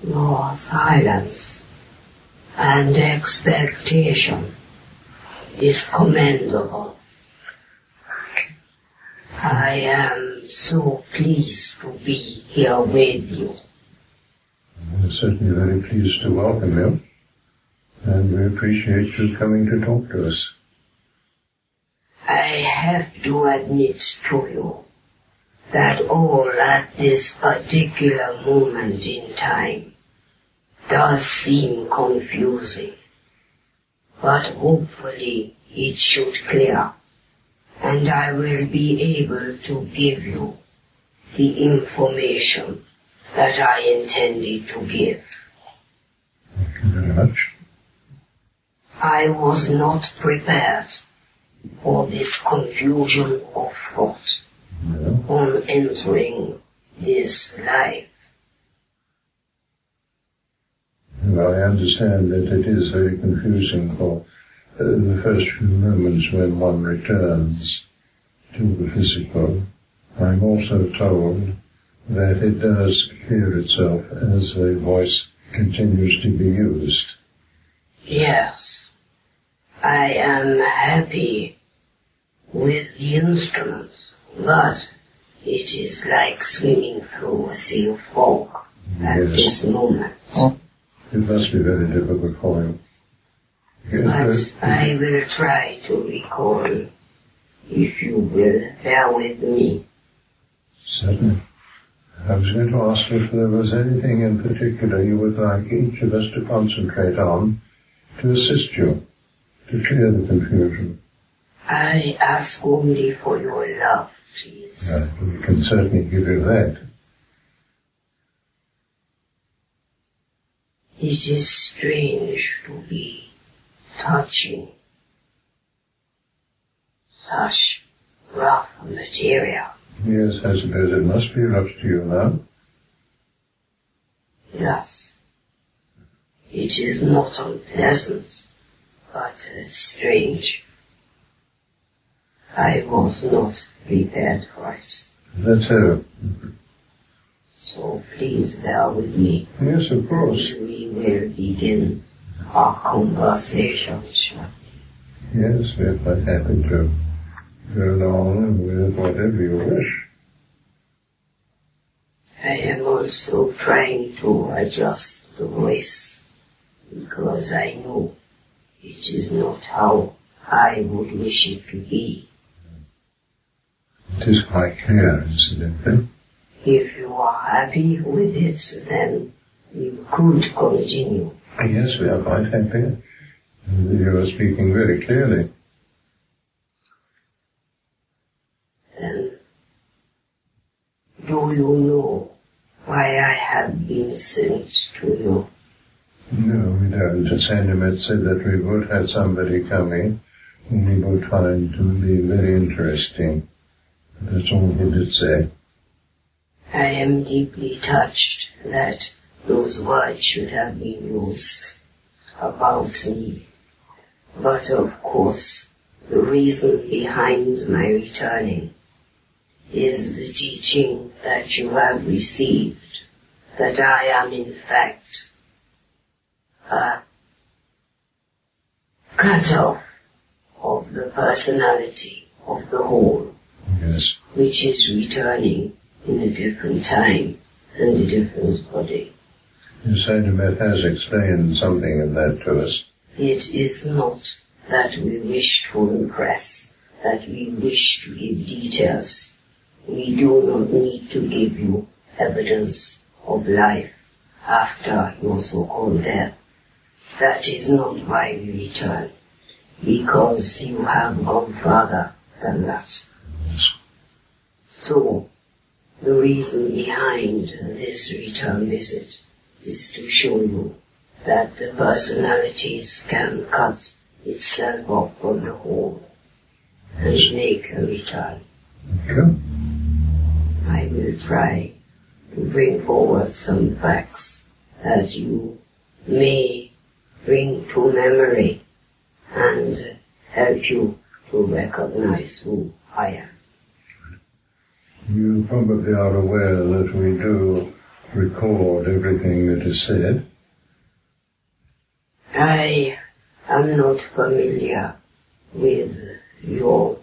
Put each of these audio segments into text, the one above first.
Your silence and expectation is commendable. I am so pleased to be here with you. We're certainly very pleased to welcome you, and we appreciate you coming to talk to us. I have to admit to you that all at this particular moment in time does seem confusing, but hopefully it should clear, and I will be able to give you the information that I intended to give. Thank you very much. I was not prepared for this confusion of thought on entering this life. Well, I understand that it is very confusing for the first few moments when one returns to the physical. I'm also told that it does clear itself as the voice continues to be used. Yes, I am happy with the instruments, but it is like swimming through a sea of fog at this moment. It must be very difficult for you. But I will try to recall, if you will bear with me. Certainly. I was going to ask if there was anything in particular you would like each of us to concentrate on to assist you, to clear the confusion. I ask only for your love, please. We can certainly give you that. It is strange to be touching such rough material. Yes, I suppose it must be rough to you now. Yes. It is not unpleasant, but strange. I was not prepared for it. That's so. So please bear with me. Yes, of course. And we will begin our conversation. Yes, we're quite happy to go on with whatever you wish. I am also trying to adjust the voice, because I know it is not how I would wish it to be. It is quite clear, incidentally. If you are happy with it, then you could continue. Yes, we are quite happy. You are speaking very clearly. Then, do you know why I have been sent to you? No, we don't. Sandemet said that we would have somebody coming whom we would find to be very interesting. That's all he did say. I am deeply touched that those words should have been used about me. But of course, the reason behind my returning is the teaching that you have received, that I am in fact a cut-off of the personality of the whole, Yes. which is returning in a different time and a different body. Sandemet has explained something of that to us. It is not that we wish to impress, that we wish to give details. We do not need to give you evidence of life after your so-called death. That is not why we return, because you have gone further than that. So, the reason behind this return visit is to show you that the personalities can cut itself off from the whole and make a return. Okay. I will try to bring forward some facts that you may bring to memory and help you to recognize who I am. You probably are aware that we do record everything that is said? I am not familiar with your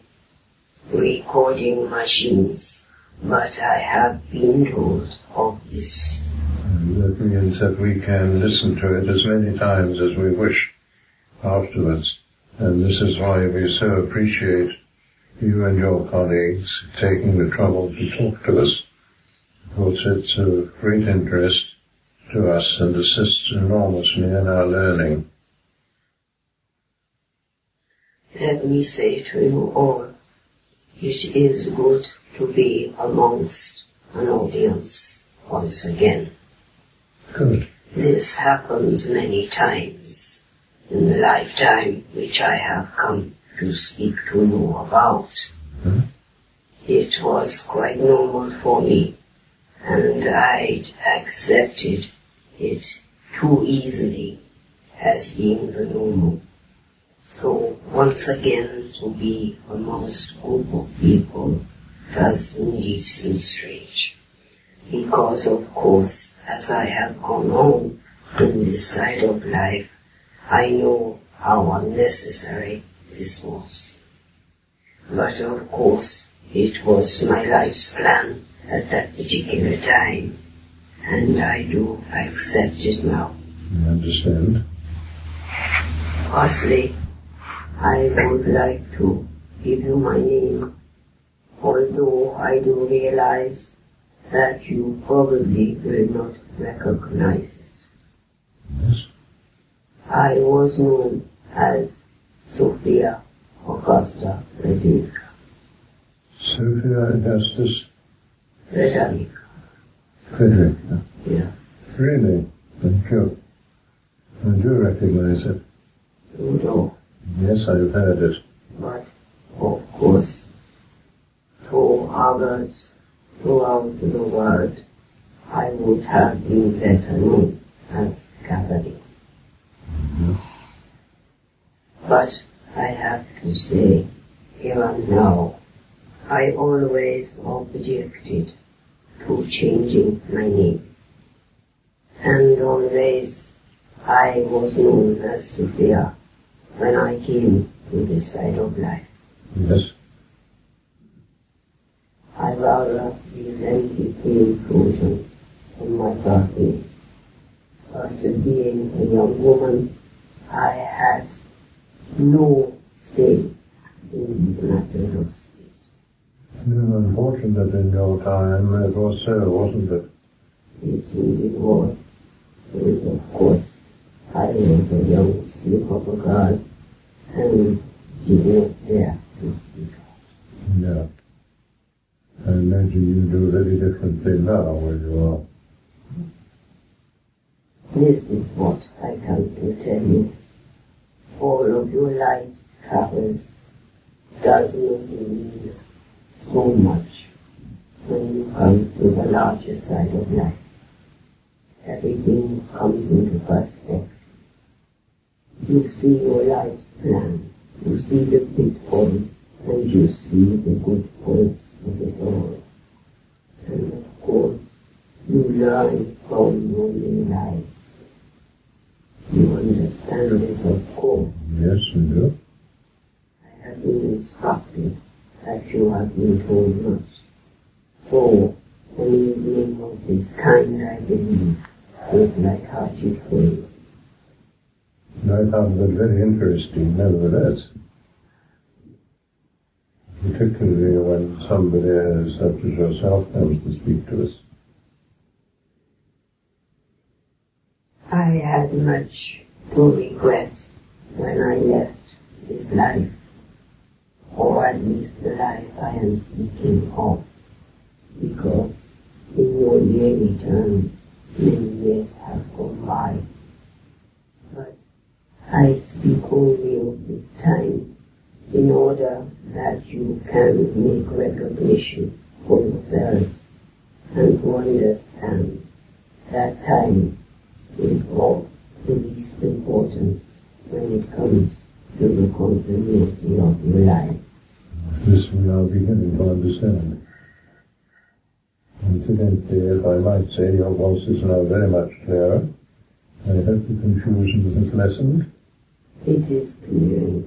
recording machines, but I have been told of this. And that means that we can listen to it as many times as we wish afterwards. And this is why we so appreciate you and your colleagues taking the trouble to talk to us. Because it's of great interest to us and assists enormously in our learning. Let me say to you all, it is good to be amongst an audience once again. Good. This happens many times in the lifetime which I have come to speak to you about. It was quite normal for me, and I'd accepted it too easily as being the normal. So once again to be amongst a group of people does indeed seem strange. Because of course, as I have gone on in this side of life, I know how unnecessary this was. But of course, it was my life's plan at that particular time, and I do accept it now. I understand. Firstly, I would like to give you my name, although I do realize that you probably will not recognize it. Yes. I was known as Sophia Augusta Frederica. Sophia Augustus Frederica. Frederica. Yeah. Really? Thank you. I do recognize it. You know. Yes, I've heard it. But, of course, to others throughout the world, I would have been better known as Catherine. Mm-hmm. But I have to say, here and now, I always objected to changing my name. And always I was known as Sophia when I came to this side of life. Yes. I rather resented the intrusion on my birth name. After being a young woman, I had no say in these matters of state. Unfortunate in your time, it was so, wasn't it? It indeed was. And of course, I was a young slip of a girl and did not dare to speak out. Yeah. I imagine you do very differently now where you are. This is what I come to tell you. All of your life's travels does not mean so much when you come to the larger side of life. Everything comes into perspective. You see your life's plan, you see the pitfalls, and you see the good points of it all. And of course, you learn from your lives. You understand this, of course. Yes, we do. I have been instructed that you have been told much. So, an evening of this kind, I believe, is light-hearted for you. I found that very interesting, nevertheless. Particularly when somebody such as yourself comes to speak to us. I had much to regret when I left this life, or at least the life I am speaking of, because in your yearly terms, many years have gone by. But I speak only of this time in order that you can make recognition for yourselves and to understand that time is of the least importance when it comes to the continuity of your life. This we are beginning to understand. It's Incidentally, if I might say, your voice is now very much clearer. I hope the confusion has lessened. It is clear.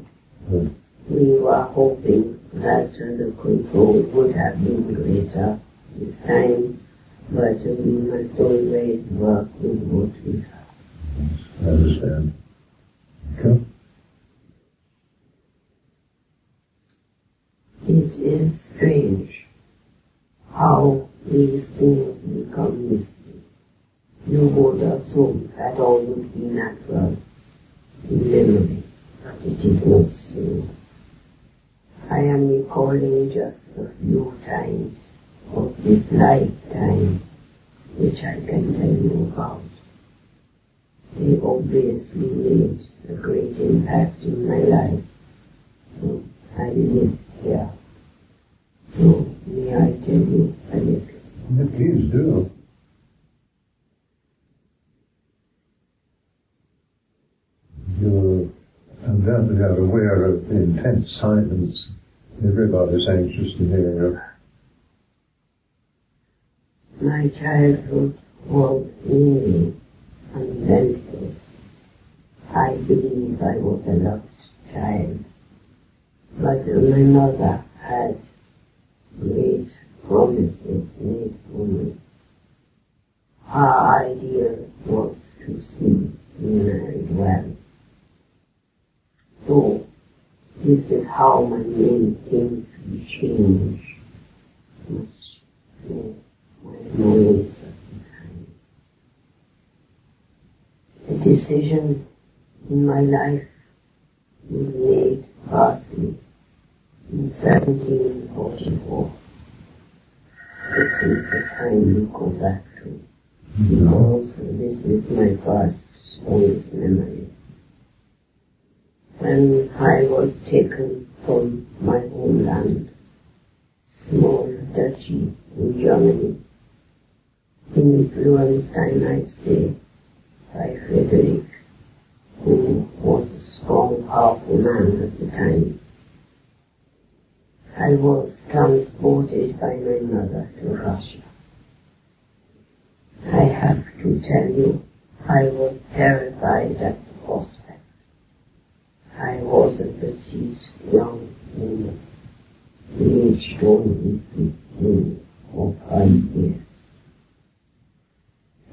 Good. We were hoping that the control would have been greater this time, but we must always work with what we have. Yes, I understand. Okay. It is strange how these things become mystery. You would assume that all would be natural in memory, but it is not so. I am recalling just a few times of this lifetime which I can tell you about. They obviously made a great impact in my life. So I live here. So may I tell you a little? Please do. You're undoubtedly aware of the intense silence. Everybody's anxious to hear you. My childhood was really uneventful. I believe I was a loved child, but my mother had great promises made for me. Her ideal was to see me married well. So, this is how my name came to change, much to my annoyance at the time. The decision in my life was made firstly in 1744. This is the time you go back to, because this is my first strongest memory. When I was taken from my homeland, small duchy in Germany, influenced, I might say, by Frederick, who was a strong, powerful man at the time. I was transported by my mother to Russia. I have to tell you, I was terrified at the prospect. I was a petite young woman, aged only 15 or 5 years.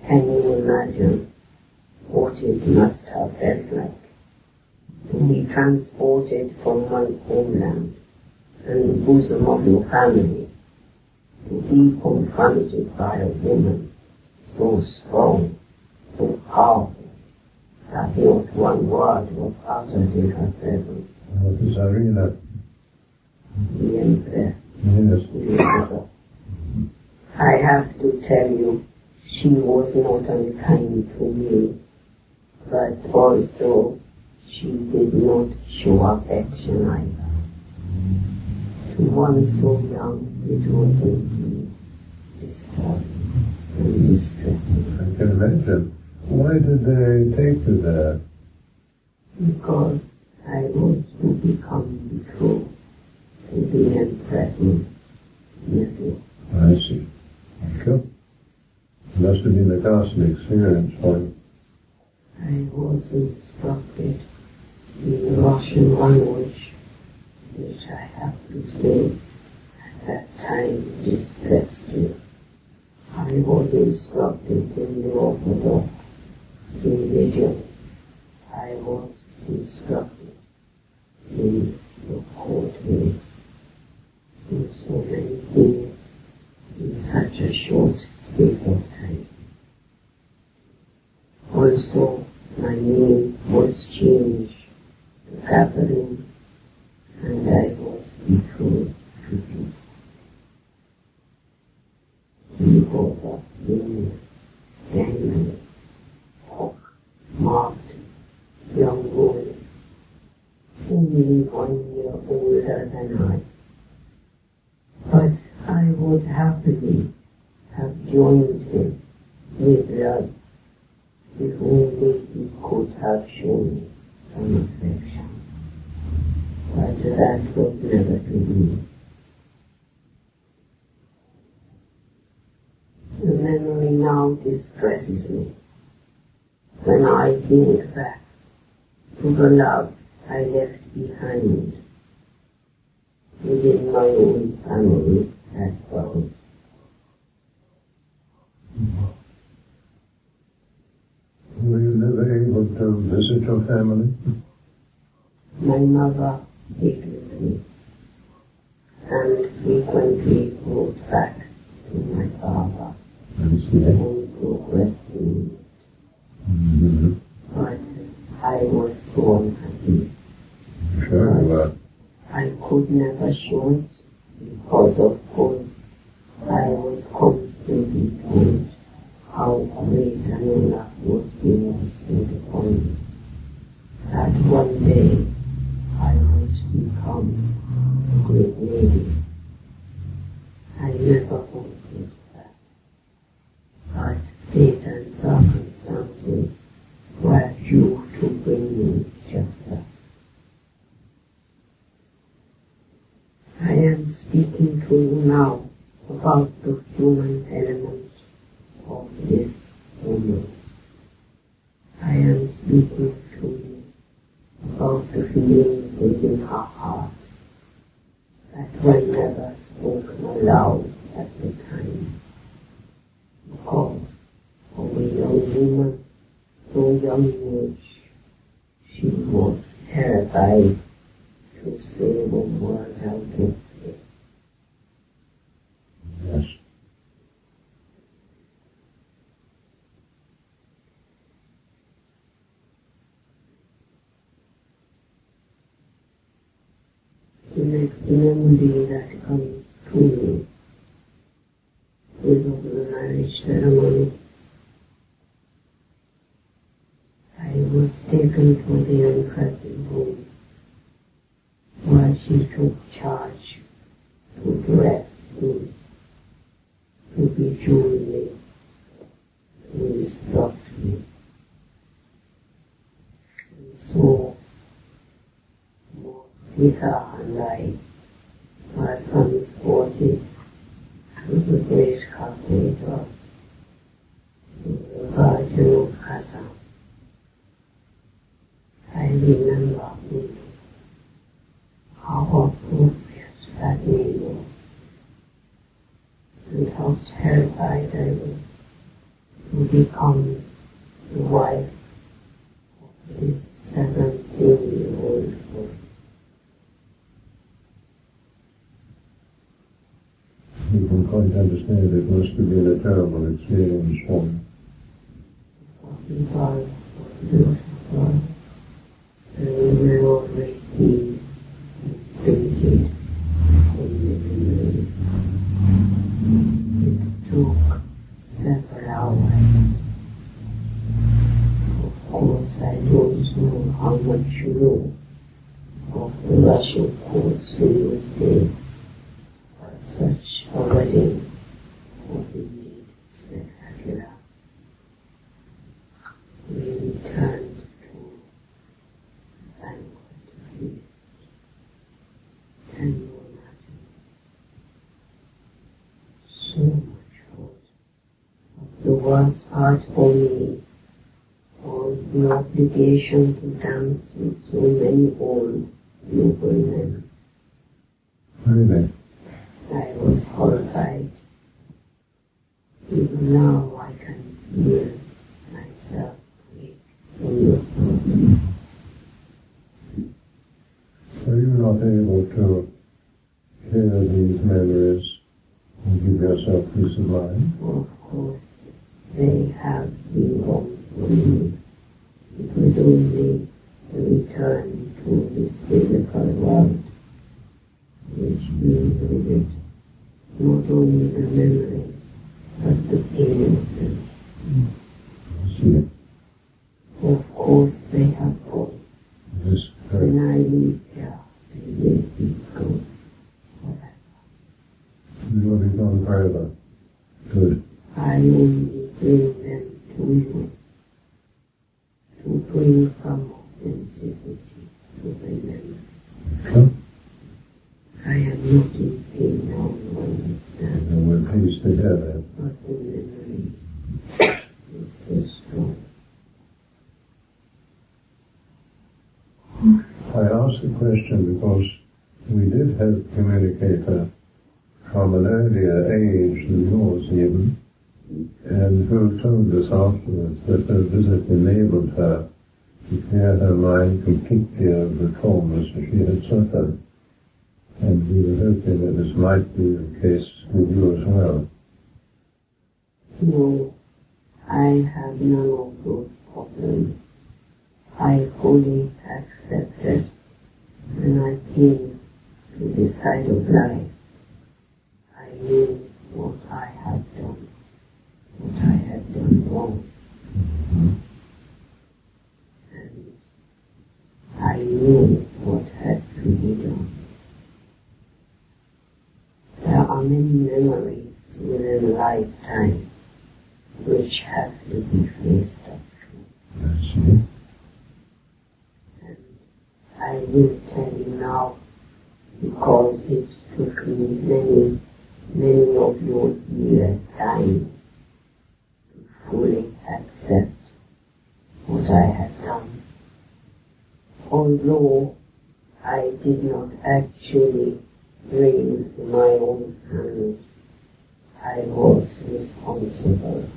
Can you imagine what it must have felt like to be transported from one's homeland and the bosom of your family, to be confronted by a woman so strong, so powerful, that not one word was uttered in her presence? What is Irina? The Empress. Yes. I have to tell you, she was not unkind to me, but also she did not show affection either. To one so young, it was indeed disturbing and distressing. I can imagine. Why did they take you there? Because I was to become betrothed to the Empress' nephew. I see. Sure. It must have been a ghastly experience for you. I was instructed in the Russian language, which I have to say at that time distressed me. I was instructed in the Orthodox religion. I was instructed in the court way, in so many things in such a short space of time. Also, my name was changed to Catherine, and I was betrothed to Peter. He was a thin, dangling, pock-marked young woman, only 1 year older than I. But I would happily have joined him with love if only he could have shown some affection. But that was never to be. now distresses me when I think back to the love I left behind within my own family at home. Were you never able to visit your family? My mother stayed with me and frequently wrote back to my father and progressed me. Mm-hmm. But I was so unhappy. Sure you were. I could never show it because, of course, I was constantly told how great an honor was being bestowed upon me. That one day I would become a great lady. I never wanted that. But fate and circumstances were due to bring me just that. I am speaking to you now about the human element of this woman. I am speaking to you about the feelings within her heart that were never spoken aloud at the time. Because of a young woman so young in age, she was terrified to say the word out of place. Yes. The next memory that comes to me is of the marriage ceremony. I was taken to the Empress's home, where she took charge to dress me, to bejewel me, to instruct me. And so, both Peter and I were transported to the great cathedral, to the Virgin of Casa. I remember thinking how appropriate that name was, and how terrified I was to become the wife of this 17-year-old boy. You can quite understand it must have been a terrible experience for you. He was beautiful, and we were always seen and painted on the grave. It took several hours. Of course, I don't know how much you know of the Russian courts in those days, but such a wedding was indeed spectacular. We returned to the banquet feast. Can you imagine? So much food. But the worst part for me was the obligation to dance with so many old noblemen. Really? I was horrified. Even now I can feel myself weak from the thought. Are you not able to share these memories and give yourself peace of mind? Of course, they have been gone from me. It was only the return to this physical world which brings with it not only the memories, but the pain of them. I see it. Of course, they have gone. This hurt. When I leave here, they will be gone forever. You will be gone forever. Good. I only bring them to you, to bring some authenticity to the memory. Come. I am not in pain now, you understand, And we're peace together. but the memory from an earlier age than yours even, and who told us afterwards that her visit enabled her to clear her mind completely of the traumas that she had suffered. And we were hoping that this might be the case with you as well. No, I have none of those problems. I fully accepted when I came to this side of life. I knew what I had done, what I had done wrong. And I knew what had to be done. There are many memories within a lifetime which have to be faced up to. I see. And I will tell you now, because it took me many of your years time to fully accept what I had done. Although I did not actually bring it in my own hands, I was responsible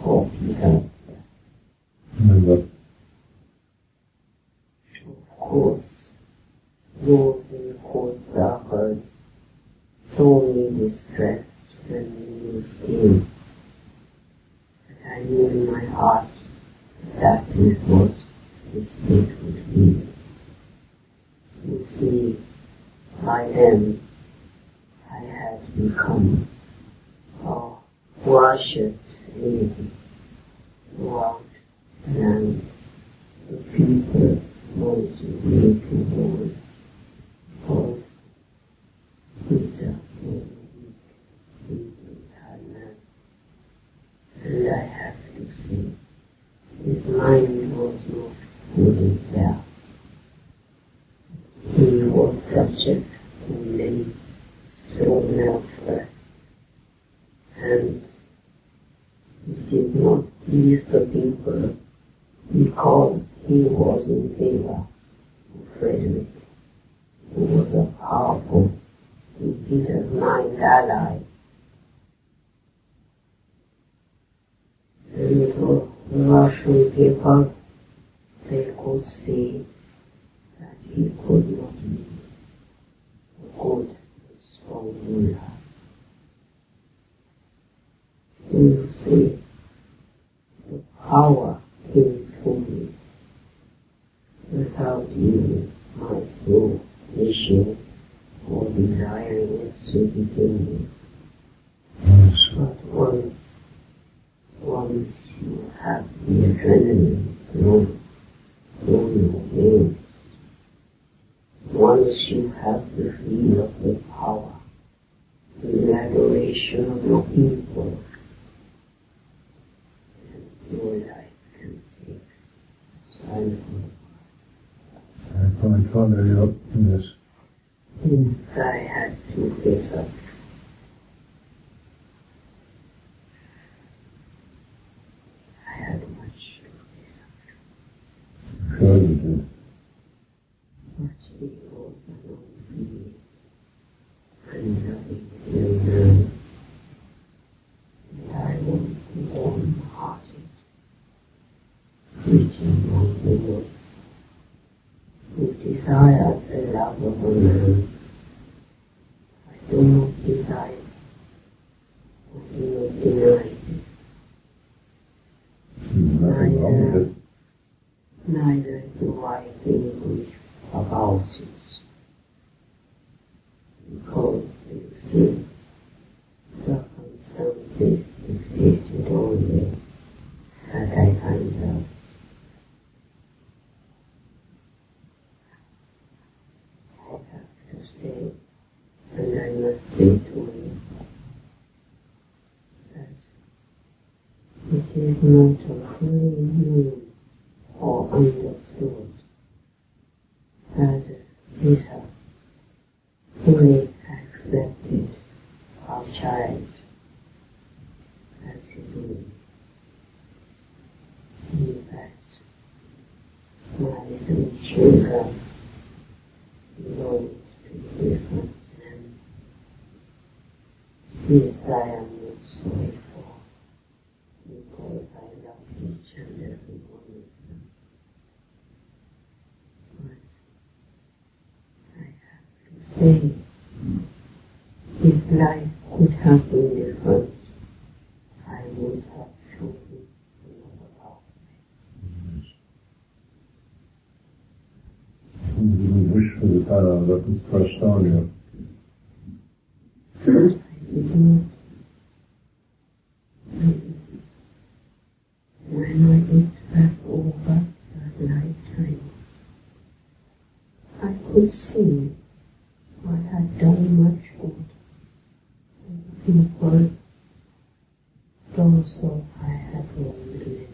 for Peter. Remember. Of course, those in court circles saw me distressed when the news came. But I knew in my heart that is what his fate would be. You see, by then I had become a worshipped deity throughout the land. The people wanted me to mourn because Peter was a weak, man. And I have to say, his mind was not fully there. He was subject to many stone elsewhere, and he did not please the people because he was in favor of Frederick, who was a powerful, in Peter's mind, ally. The little Russian people, they could see that he could not be a good, strong ruler. You see, the power came to me without even my soul wishing or desiring it to begin with. But once you have the adrenaline flowing through your veins, once you have the feel of the power, the adoration of your people, and your life can take time. I quite follow you up in this. Since I had to face up, I had much to face up. Sure you did. But he was an unbelieving and loving young man, and I was warm-hearted, preaching young woman who desired the love of a man. I do not desire, I do not deny it. Nothing wrong with it. Neither do I think about it. Because, you see, circumstances dictated only that I find out. I have to say, and I must say to you, that it is not a fully known or understood that Lisa fully accepted our child as his own. In fact, my little children belong to different men. This I am not sorry for, because I love each and every one of them. But I have to say, if life could have been different, I would have chosen another pathway. You didn't wish for the power that was thrust on you. I did not. When I looked back over that lifetime, I could see I had done much good for the people, those of I had wronged men,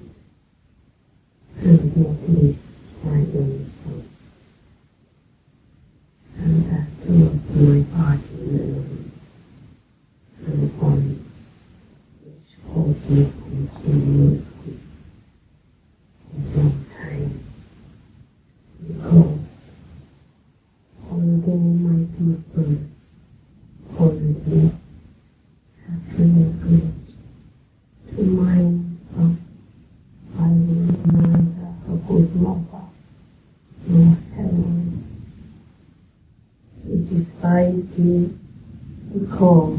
and not least my own son. And that was my parting memory, and one which caused me continuous grief for a long time, because although my pupils currently have relate to my own son, I was neither a good mother nor heroine. He despised me because,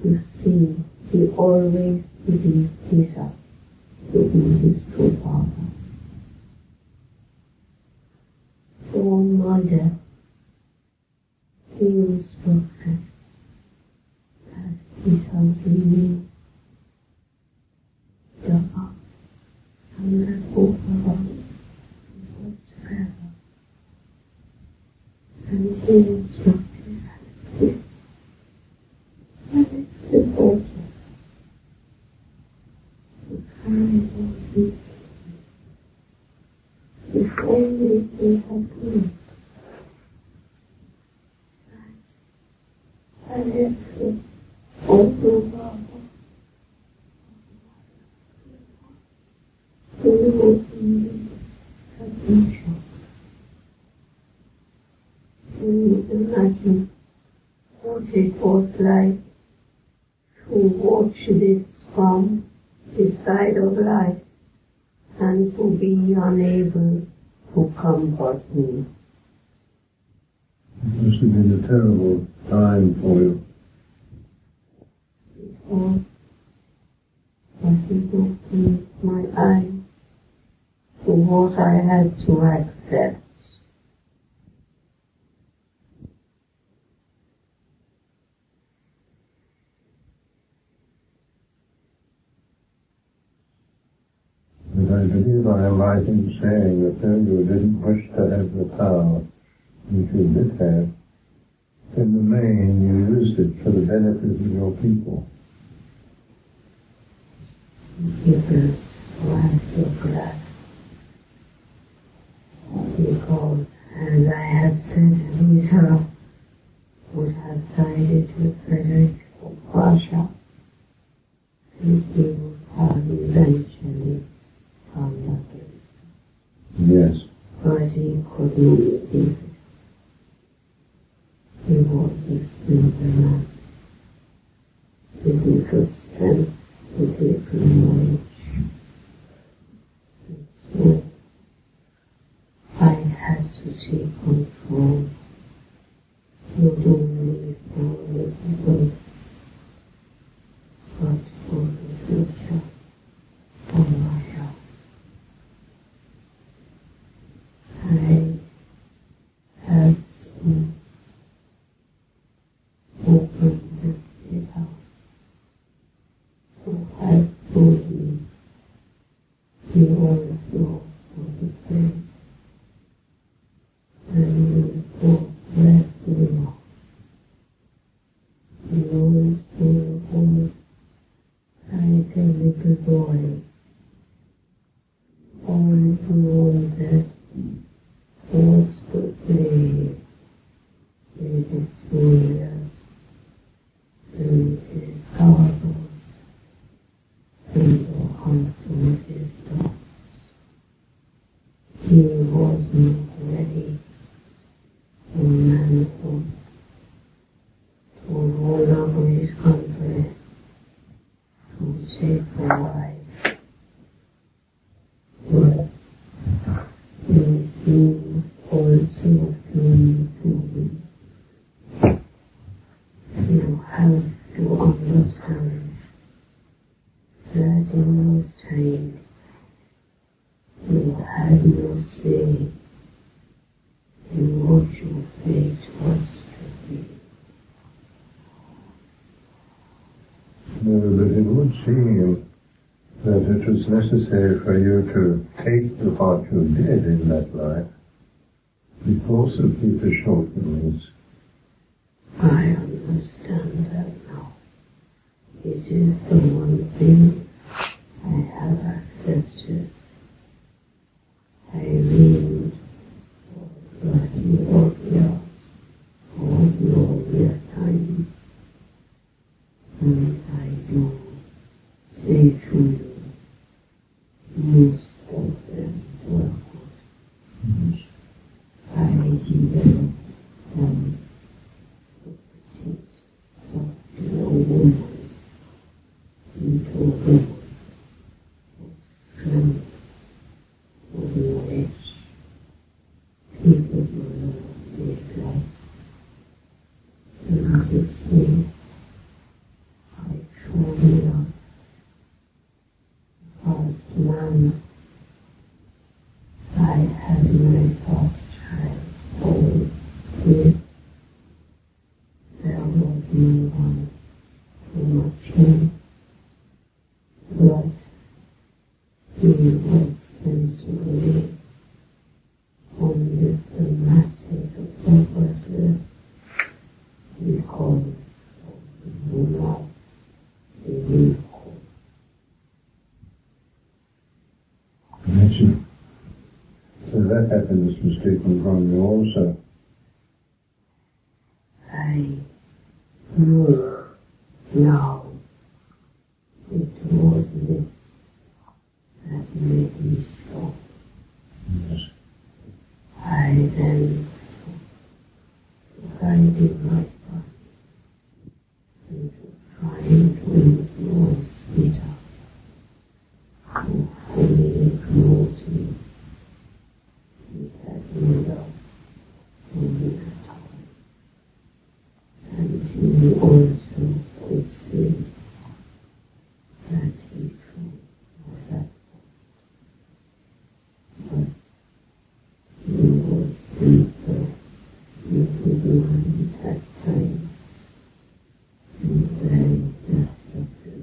you see, he always believed Peter to be his true father. So on my death, he instructed that Peter remain the up and that both of us would together. And he instructed that Alexis also to carry on his if only he had known that Alexis also rather to know him had been shocked. Can you imagine what it was like to watch this from this side of life and to be unable to comfort me? It must have been a terrible time for you. It was, but it opened my eyes to what I had to accept. But I believe I am right in saying that though you didn't wish to have the power, which you did have, in the main you used it for the benefit of your people. People were so glad, because, as I have said, Peter would have sided with Frederick of Prussia, and he would have eventually found out this. Yes. But he could not see it. He was a simple man, with little strength, with little knowledge. And so I had to take control, not only for the people, but for the future of Russia. I have since opened it up, who has told me he also was afraid, and we both left the rock. He also was like a little boy, all who wanted was to play with his soldiers and his cargoes and to hunt with his dogs. He was not ready for manhood, to roll up You have to understand that in those times you had no say in what your fate was to be. No, but it would seem that it was necessary for you to take the part you did in that life because of Peter's shortcomings. I understand that now. It is the one thing I have accepted. I mean, 30 odd years, or longer time, and I do say to you, most of them were good. I developed from the petite, soft woman into a woman of strength, of knowledge. People will make life. And I would say, I truly love first man. I had my first child all here. There was no one to watch him, but he was sent away on diplomatic purposes because of the love he lived. So that happiness was taken from you also. I knew now it was this that made me strong. Yes. I then guided my son into trying to influence Peter, who fully ignored me. He had no love for me at all. And he also could see that he too was at fault. But he was simple in his mind at times, and very desperate as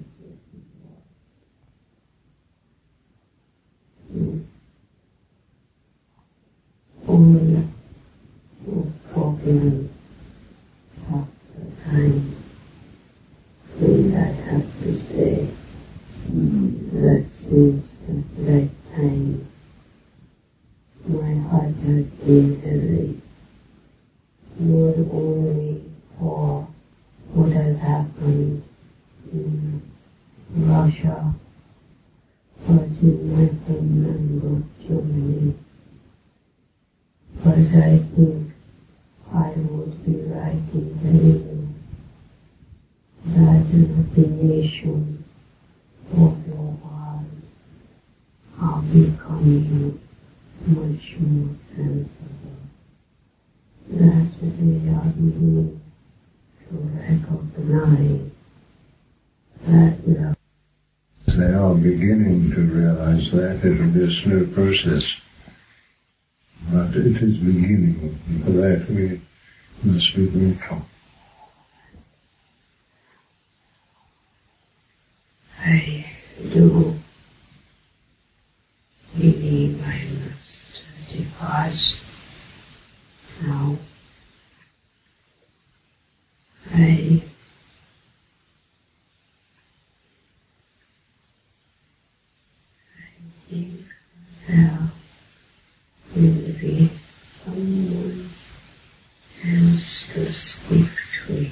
he was. All was spoken after time, and I have to say that since that time my heart has been heavy, not only for what has happened in Russia, but in my homeland of Germany. But I think I would be right in telling you that the nation of your world are becoming much more sensible, that they are beginning to recognize that love. They are beginning to realize that. It will be a slow process, but it is beginning. For that we must be grateful. I do believe I must depart now. I think there will be someone else to speak to you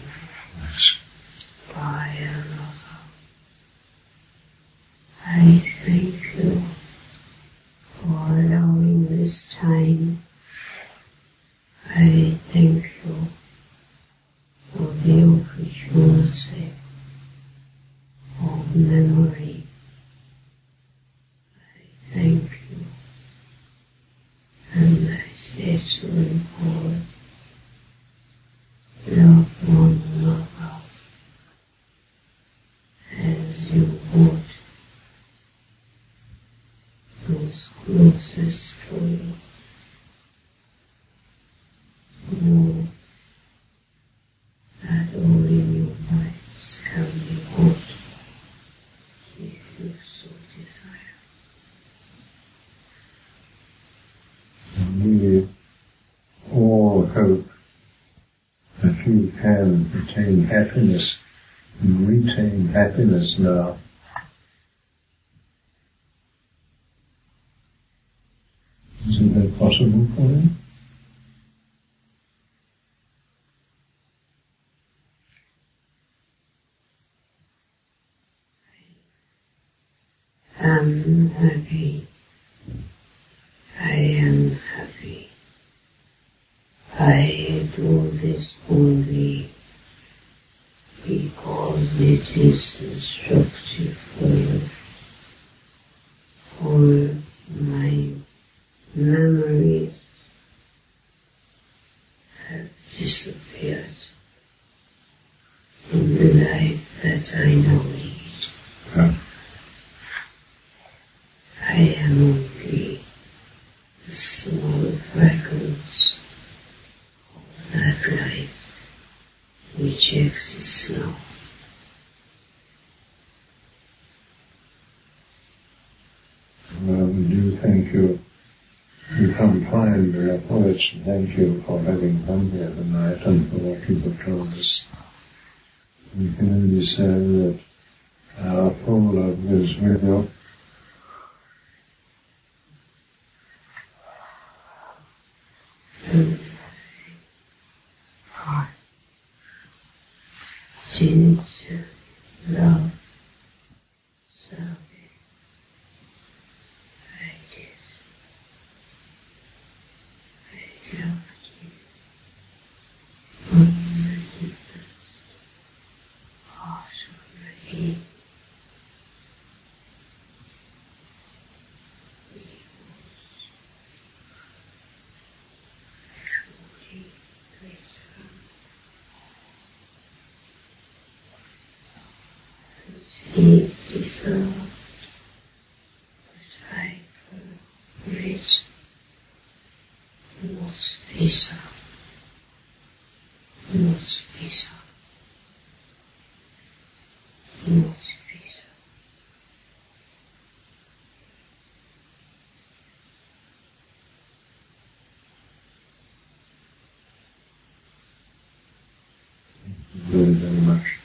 by another. I thank you for allowing this time. I thank you for the opportunity of memory. I thank you, and I say to you all, love one another. can attain happiness and retain happiness now. Isn't that possible for you? I'm happy. I am happy. I do this only because it is instructive for my memories have disappeared in the life that I now lead. Yeah. I am only a small fragment of that life which exists now. Well, we do thank you. You come find your poets and thank you for having come here tonight and for what you have told us. We can only say that our full love is with you. Did love serving. I did. I loved you. From the deepest heart of my being. He deserved, but I rich, not visa, not visa, not visa. Very, very much.